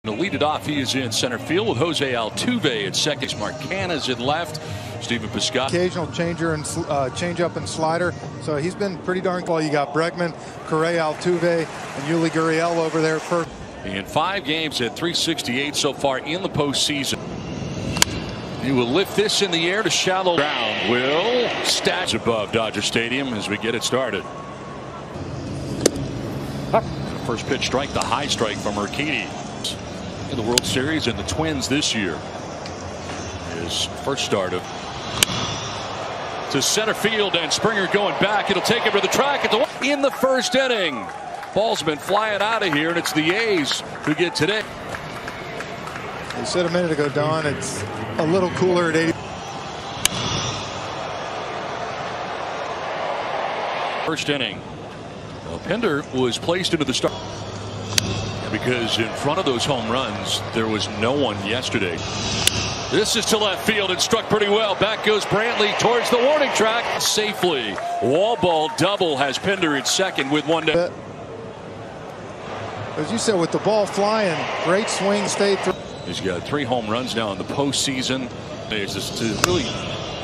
To lead it off, he is in center field with Jose Altuve at second. Marcana's at left. Stephen Piscotty. Occasional changer and change up and slider. So he's been pretty darn well. You got Bregman, Correa, Altuve, and Yuli Gurriel over there. In 5 games at .368 so far in the postseason. He will lift this in the air to shallow ground. Will stats above Dodger Stadium as we get it started. The first pitch strike, the high strike from Urquidy. In the World Series and the Twins this year. His first start of to center field, and Springer going back. It'll take him to the track in the first inning. Ball's been flying out of here, and it's the A's who get today. You said a minute ago, Don, it's a little cooler at 80. First inning. Well, Pinder was placed into the start because in front of those home runs there was no one yesterday. This is to left field and struck pretty well. Back goes Brantley towards the warning track safely. Wall ball double has Pinder at second with one down. As you said, with the ball flying, great swing, stayed through. He's got 3 home runs now in the postseason. It's just to really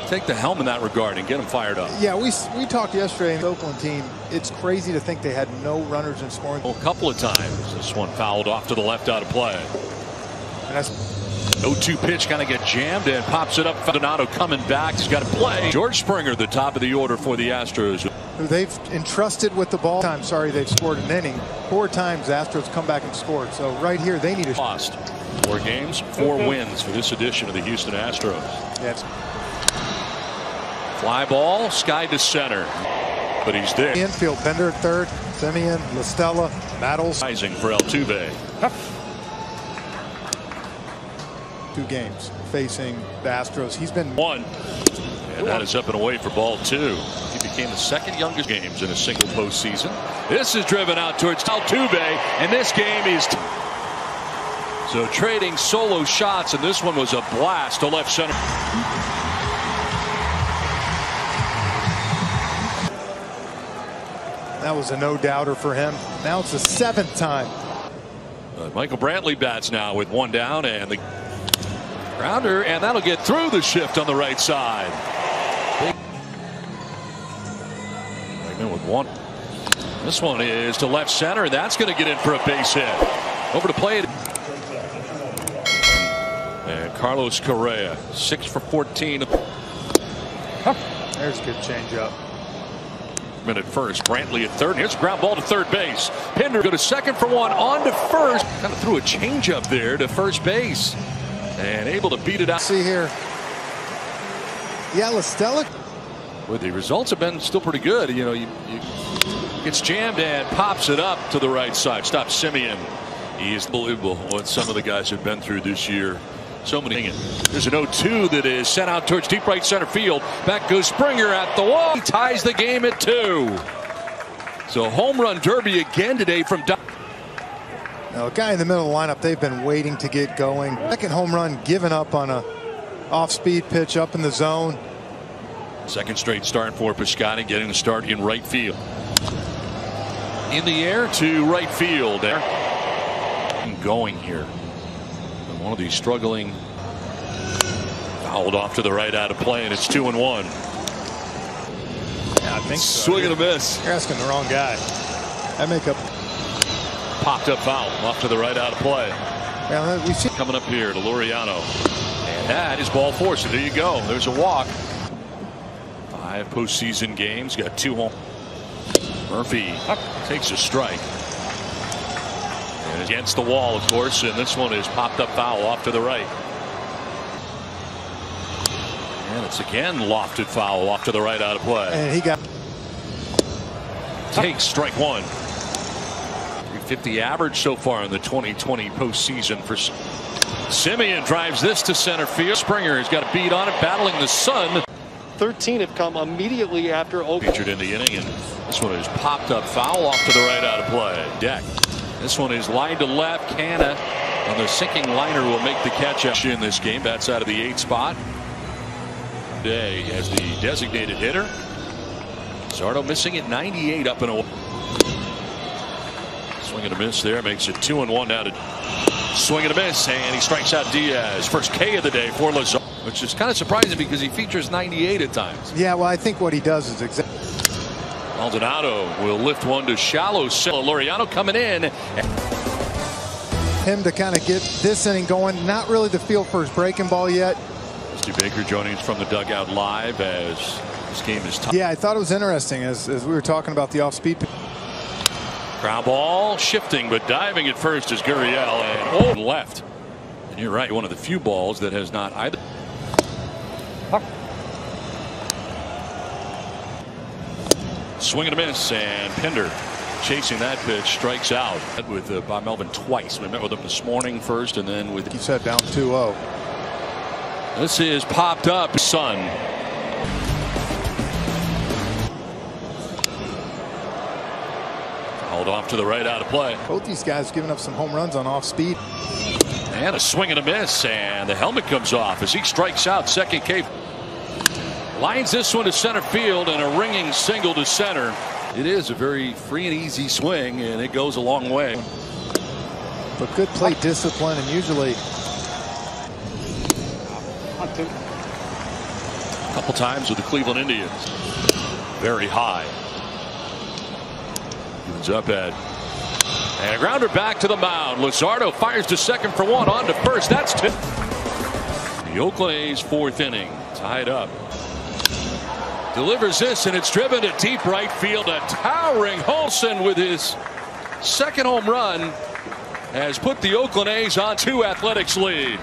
take the helm in that regard and get him fired up. Yeah, we talked yesterday in the Oakland team. It's crazy to think they had no runners in scoring. Well, a couple of times. This one fouled off to the left out of play. And that's 0-2 pitch, kind of get jammed and pops it up. Donato coming back. He's got to play. George Springer, the top of the order for the Astros. Who they've entrusted with the ball. Sorry, they've scored an inning. 4 times the Astros come back and scored. So right here, they need a lost 4 games, 4 wins for this edition of the Houston Astros. Yes. Fly ball, sky to center, but he's there. Infield, Bender at third, Simeon, La Stella, Battles. Rising for Altuve. 2 games facing the Astros. He's been 1, and that is up and away for ball 2. He became the 2nd youngest games in a single postseason. This is driven out towards Altuve, and this game is so trading solo shots, and this one was a blast to left center. That was a no-doubter for him. Now it's the 7th time. Michael Brantley bats now with 1 down, and the grounder, and that'll get through the shift on the right side. Bregman with 1. This one is to left center. That's going to get in for a base hit. Over to play it. And Carlos Correa, 6 for 14. There's a good changeup. At first, Brantley at third. Here's a ground ball to third base. Pinder go to second for 1, on to first. Kind of threw a changeup there to first base, and able to beat it out. See here. Yeah, La Stella. Well, the results have been still pretty good. You know, gets jammed and pops it up to the right side. Stops Simeon. He is unbelievable what some of the guys have been through this year. So many. There's an 0-2 that is sent out towards deep right center field. Back goes Springer at the wall. He ties the game at 2. So home run derby again today from Now, a guy in the middle of the lineup, they've been waiting to get going. 2nd home run given up on a off-speed pitch up in the zone. 2nd straight start for Piscotty, getting the start in right field. In the air to right field. There. Going here. One of these struggling, fouled off to the right out of play, and it's 2-1. Yeah, I think so. Swing and a miss. You're asking the wrong guy. I make up. Popped up foul off to the right out of play. Yeah, we see coming up here to Laureano, and that is ball 4. So there you go. There's a walk. 5 postseason games. Got 2 home. Murphy takes a strike. Against the wall, of course, and this one is popped up foul off to the right. And it's again lofted foul off to the right out of play. And he got takes strike 1. 350 average so far in the 2020 postseason for Simeon. Drives this to center field. Springer has got a beat on it, battling the sun. 13 have come immediately after Oakland. Featured in the inning, and this one is popped up foul off to the right out of play. Deck. This one is lined to left. Canna on the sinking liner will make the catch up in this game. That's out of the 8th spot. Day as the designated hitter. Zardo missing at 98 up and away. Swing and a miss there makes it 2-1 now to Swing and a miss, and he strikes out Diaz. First K of the day for Lazard, which is kind of surprising because he features 98 at times. Yeah, well, I think what he does is exactly. Maldonado will lift one to shallow. Laureano coming in. Him to kind of get this inning going. Not really the feel for his breaking ball yet. Steve Baker joining us from the dugout live as this game is tough. Yeah, I thought it was interesting as we were talking about the off-speed. Ground ball shifting, but diving at first is Gurriel, and left. And you're right, one of the few balls that has not either. Swing and a miss, and Pinder chasing that pitch, strikes out with Bob Melvin twice. We met with him this morning first, and then with. You said down 2-0. This is popped up. Sun. Hold off to the right, out of play. Both these guys giving up some home runs on off speed. And a swing and a miss, and the helmet comes off as he strikes out. Second K. Lines this one to center field, and a ringing single to center. It is a very free and easy swing, and it goes a long way. But good plate discipline, and usually. A couple times with the Cleveland Indians. Very high. Evens up at. And a grounder back to the mound. Luzardo fires to second for one, on to first. That's two. The Oakland A's fourth inning, tied up. Delivers this, and it's driven to deep right field. A towering Holson with his second home run has put the Oakland A's on 2 Athletics lead.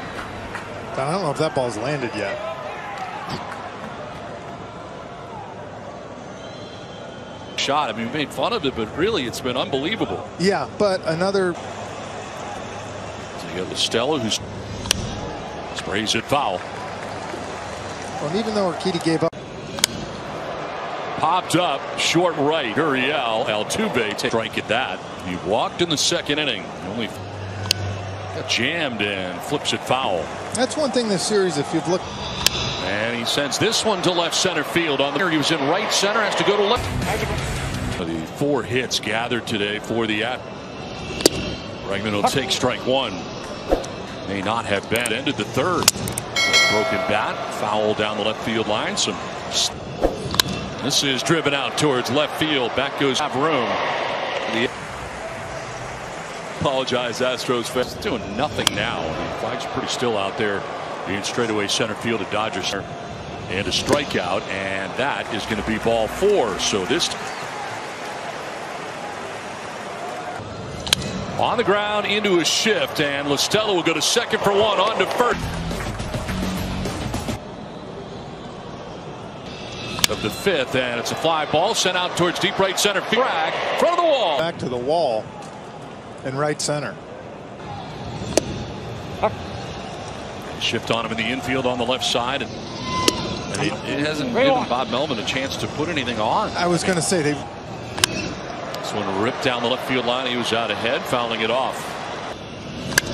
I don't know if that ball's landed yet. Shot. I mean, we made fun of it, but really it's been unbelievable. Yeah, but another. So you got Stella who sprays it foul. Well, and even though Urquidy gave up. Popped up short right. Gurriel, Altuve strike at that. He walked in the second inning. Only got jammed and flips it foul. That's one thing this series, if you've looked. And he sends this one to left center field. On the he was in right center, has to go to left. The 4 hits gathered today for the Bregman will take strike one. May not have been. Ended the third. Broken bat, foul down the left field line. This is driven out towards left field. Back goes have room. Apologize, Astros fans. Doing nothing now. The flag's pretty still out there. Being straightaway center field at Dodgers center. And a strikeout, and that is going to be ball 4. So this on the ground into a shift, and Listella will go to second for one, on to first. Of the 5th, and it's a fly ball sent out towards deep right center field. Front of the wall. Back to the wall in right center. Shift on him in the infield on the left side, and it hasn't given Bob Melvin a chance to put anything on. I was going to say they. This one ripped down the left field line. He was out ahead, fouling it off.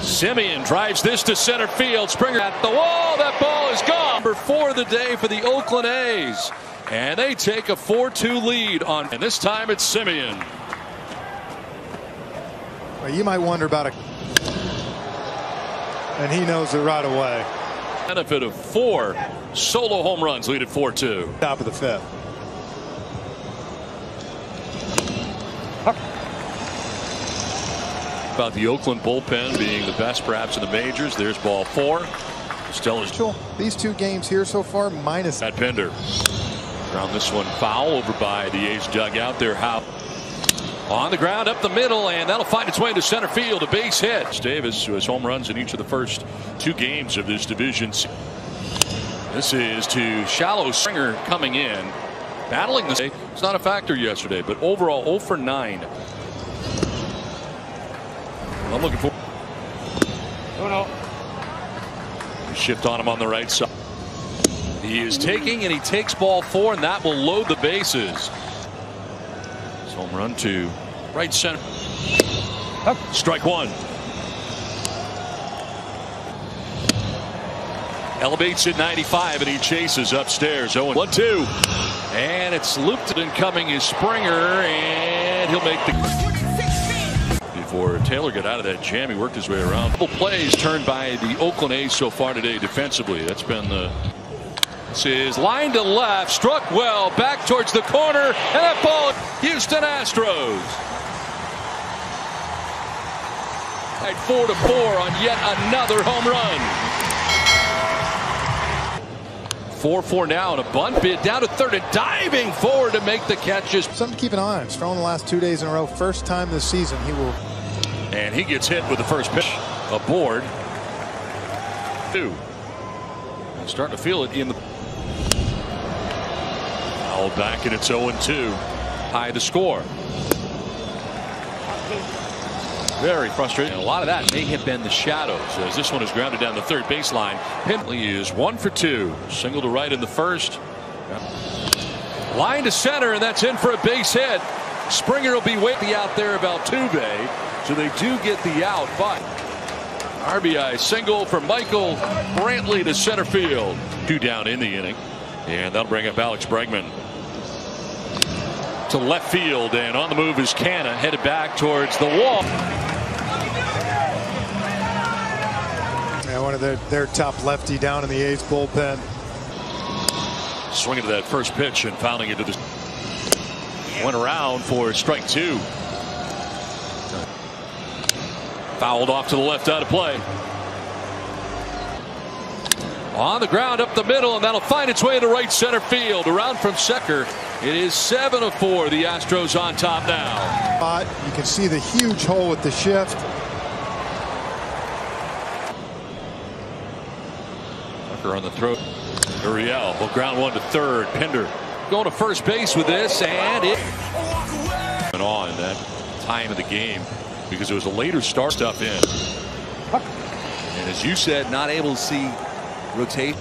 Simeon drives this to center field. Springer at the wall. That ball is gone. Number 4 of the day for the Oakland A's. And they take a 4-2 lead on, and this time it's Simeon. Well, you might wonder about it. And he knows it right away. Benefit of 4 solo home runs, lead at 4-2. Top of the 5th. About the Oakland bullpen being the best perhaps in the majors. There's ball 4. Stella's these 2 games here so far minus. At Pinder. Around this one foul over by the A's dugout there. How on the ground up the middle, and that'll find its way to center field. A base hit. Davis, who has home runs in each of the first 2 games of this division. This is to shallow. Springer coming in, battling this. It's not a factor yesterday, but overall 0 for 9. I'm looking for. Shift on him on the right side. He is taking, and he takes ball 4, and that will load the bases. Home run to right center. Strike 1. Elevates at 95, and he chases upstairs. 0-1-2. And it's looped, and coming is Springer, and he'll make the. Before before Taylor got out of that jam. He worked his way around. Couple plays turned by the Oakland A's so far today defensively. That's been the. This is line to left, struck well, back towards the corner, and that ball, Houston Astros. At 4-4 on yet another home run. 4-4 now, and a bunt bid down to third and diving forward to make the catches. Something to keep an eye on. He's thrown the last 2 days in a row. First time this season he will. And he gets hit with the first pitch. Aboard. 2. Starting to feel it in the. Foul back, and it's 0-2. High to score. Very frustrating. And a lot of that may have been the shadows, as this one is grounded down the third baseline. Pinley is 1 for 2. Single to right in the first. Line to center, and that's in for a base hit. Springer will be waiting out there about Altuve, so they do get the out. But RBI single for Michael Brantley to center field. 2 down in the inning, and that'll bring up Alex Bregman to left field, and on the move is Canna, headed back towards the wall. Yeah, one of their top lefty down in the A's bullpen. Swinging to that first pitch and fouling into the. Went around for strike 2. Fouled off to the left out of play. On the ground up the middle, and that'll find its way into right center field. Around from Secker. It is 7-4. The Astros on top now. You can see the huge hole with the shift. Tucker on the throat. Uriel will ground one to third. Pinder going to first base with this, and it went on that time of the game because it was a later start. Stuff in. And as you said, not able to see rotation.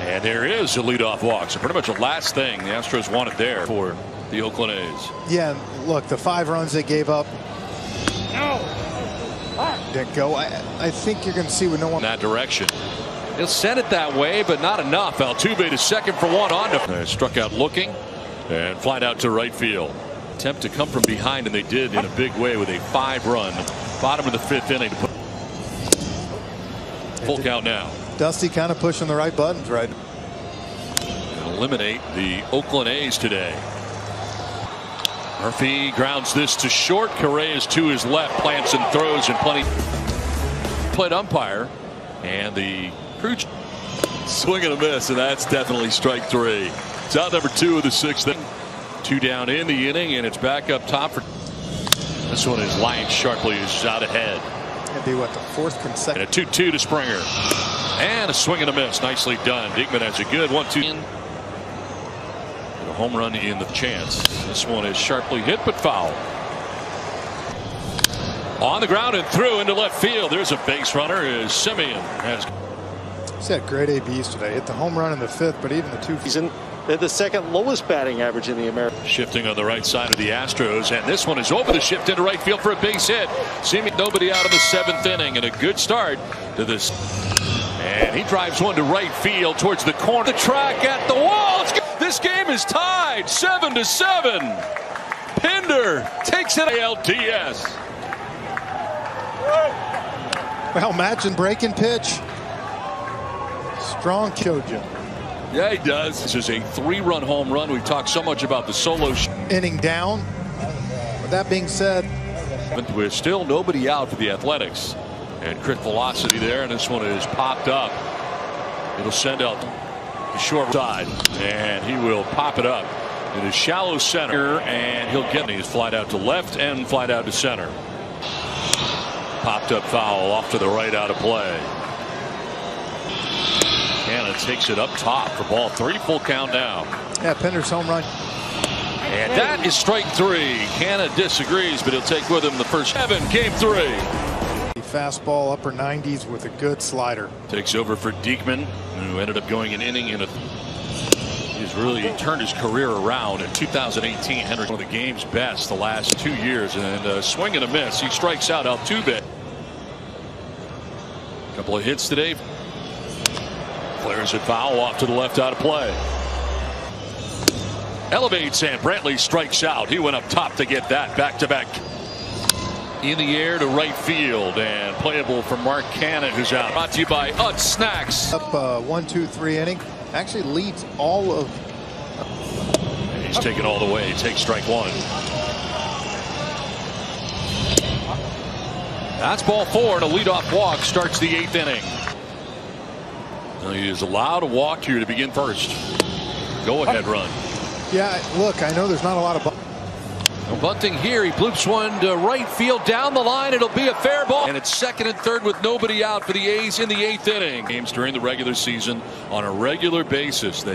And there is a leadoff walk. So pretty much the last thing the Astros wanted there for the Oakland A's. Yeah, look, the 5 runs they gave up didn't go. I think you're going to see with no one in that direction. He'll send it that way, but not enough. Altuve to second for 1 on to. Struck out looking and flied out to right field. Attempt to come from behind, and they did in a big way with a 5-run bottom of the 5th inning to put full count now. Dusty kind of pushing the right buttons right. And eliminate the Oakland A's today. Murphy grounds this to short. Correa's to his left, plants and throws, and plenty. Played umpire, and the crew swing and a miss, and that's definitely strike 3. It's out number 2 of the 6th. 2 down in the inning, and it's back up top for. This one is lined sharply, is out ahead. It'd be what, the 4th consecutive. And a 2-2 to Springer. And a swing and a miss. Nicely done. Diekman has a good 1-2. A home run in the chance. This one is sharply hit but foul. On the ground and through into left field. There's a base runner. Is Simeon has. He's had great ABs today. Hit the home run in the 5th, but even the 2. They're the 2nd lowest batting average in the American. Shifting on the right side of the Astros, and this one is over the shift into right field for a base hit. Seeming nobody out of the 7th inning, and a good start to this. And he drives one to right field towards the corner. The track at the wall. This game is tied 7-7. Pinder takes it. LDS. Well, imagine breaking pitch. Strong Choja. Yeah, he does. This is a 3-run home run. We've talked so much about the solo inning down. With that being said, with still nobody out for the Athletics, and crit velocity there, and this one is popped up. It'll send out the short side, and he will pop it up in his shallow center, and he'll get it. He's flied out to left and flied out to center. Popped up foul off to the right out of play. Canna takes it up top for ball 3. Full count now. Yeah, Pinder's home run. And that is strike 3. Canna disagrees, but he'll take with him the first 7. Game 3. Fastball upper 90s with a good slider. Takes over for Diekman, who ended up going an inning in a. He's really turned his career around in 2018. Henry, one of the game's best the last 2 years, and a swing and a miss. He strikes out Altuve. A couple of hits today. Clears it foul off to the left out of play. Elevates, and Brantley strikes out. He went up top to get that back-to-back. in the air to right field and playable for Mark Cannon, who's out. Brought to you by Utz Snacks. Up 1-2-3 inning. Actually leads all of. And he's taken all the way. He takes strike one. That's ball four, and a leadoff walk starts the 8th inning. Now he is allowed to walk here to begin first. Go ahead run. Yeah, look, I know there's not a lot of. No bunting here. He bloops one to right field down the line. It'll be a fair ball. And it's second and third with nobody out for the A's in the 8th inning. Games during the regular season on a regular basis.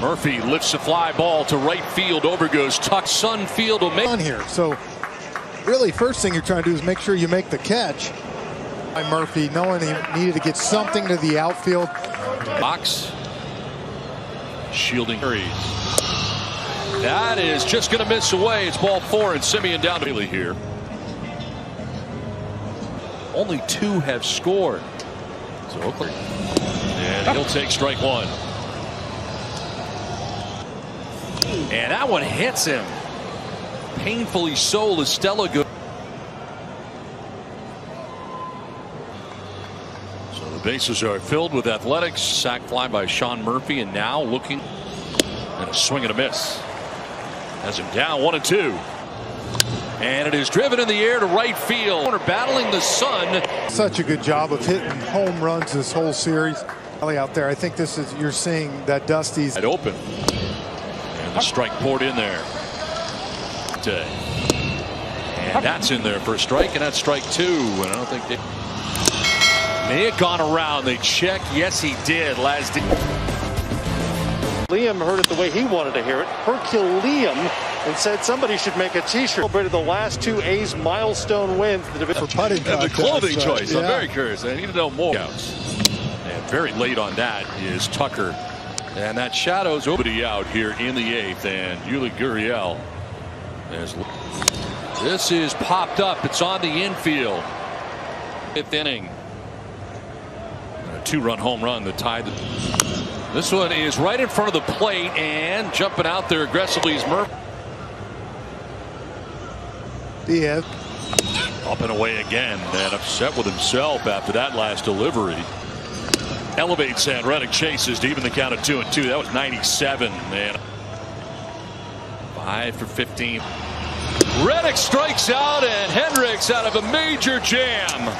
Murphy lifts a fly ball to right field. Over goes Tuck. Sunfield will make On here. So really first thing you're trying to do is make sure you make the catch. By Murphy, knowing he needed to get something to the outfield. box. Shielding hurries. That is just going to miss away. It's ball four, and Semien down to Bailey here. Only 2 have scored. So Oakland. And he'll take strike one. And that one hits him. Painfully so. Estella goes. So the bases are filled with Athletics. Sac fly by Sean Murphy, and now looking and a swing and a miss. Has him down 1-2. And it is driven in the air to right field. Battling the sun. Such a good job of hitting home runs this whole series. Out there, I think this is, you're seeing that Dusty's It open. And the strike poured in there. And that's in there for a strike, and that's strike 2. And I don't think they may have gone around. They check. Yes, he did. Liam heard it the way he wanted to hear it. Herculeum, and said somebody should make a T-shirt. Celebrated the last 2 A's milestone wins. for putting And the clothing contest, choice. I'm yeah. very curious. I need to know more. And very late on that is Tucker. And that shadows nobody out here in the 8th. And Yuli Gurriel. This is popped up. It's on the infield. 5th inning. A 2-run home run that tied the. This one is right in front of the plate, and jumping out there aggressively is Murphy. Diaz. Up and away again, and upset with himself after that last delivery. Elevates and Reddick chases to even the count of 2-2. That was 97, man. 5 for 15. Reddick strikes out, and Hendricks out of a major jam.